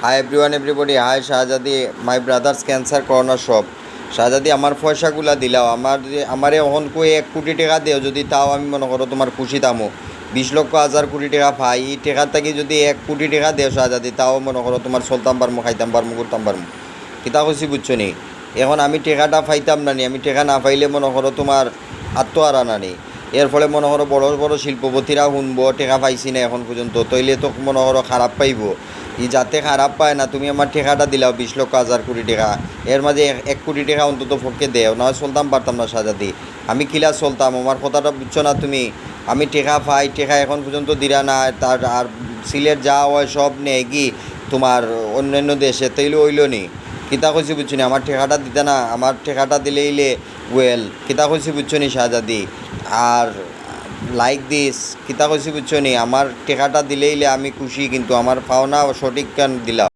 Hi everyone everybody, high শাহজাদি, মাই brothers cancer corner shop. শাহজাদি, আমার পয়সাগুলা দিলাও, আমারে অহন কই 1 কোটি টাকা দেও, যদি তাও আমি মনে করো তোমার খুশি তামো। 20 লক্ষ 1000 কোটি টাকা পাই, এই টাকার থাকি যদি 1 কোটি টাকা দেও শাহজাদি, তাও মনে করো তোমার চলতাম পারমো, খাইতাম পারমো, করতাম পারমো। কিতা খুশি বুঝছো নি? এখন আমি টাকাটা পাইতাম না নি, আমি টাকা না পাইলে মনে করো তোমার আত্মহারা না নি। এর ফলে মনে করো বড় বড় শিল্পপতিরা শুনবো টাকা পাইছি না এখন পর্যন্ত, তৈলে তো মনে করো খারাপ পাইব। ই যাতে খারাপ পায় না, তুমি আমার টাকাটা দিলাও 20 লক্ষ 1000 কোটি টাকা, এর মাঝে 1 কোটি টাকা অন্তত পক্ষে দেও, নয় চলতাম পারতাম না শাহজাদি। আমি কিলা চলতাম, আমার কথাটা বুঝছো না তুমি? আমি টাকা পাই, টাকা এখন পর্যন্ত দিরা না, তার আর সিলেট যা হয় সব নেই কি তোমার অন্যান্য দেশে, তৈলে হইল নি। কিতা কইছি বুঝছো নি? আমার টাকাটা দিতে না, আমার টাকাটা দিলেইলে ওয়েল। কিতা কইছি বুঝছো নি শাহজাদি? আর লাইক দিস, কিতা কইছি বুঝছো নি? আমার টাকাটা দিলেইলে আমি খুশি, কিন্তু আমার পাওনা সঠিক কান দিলা।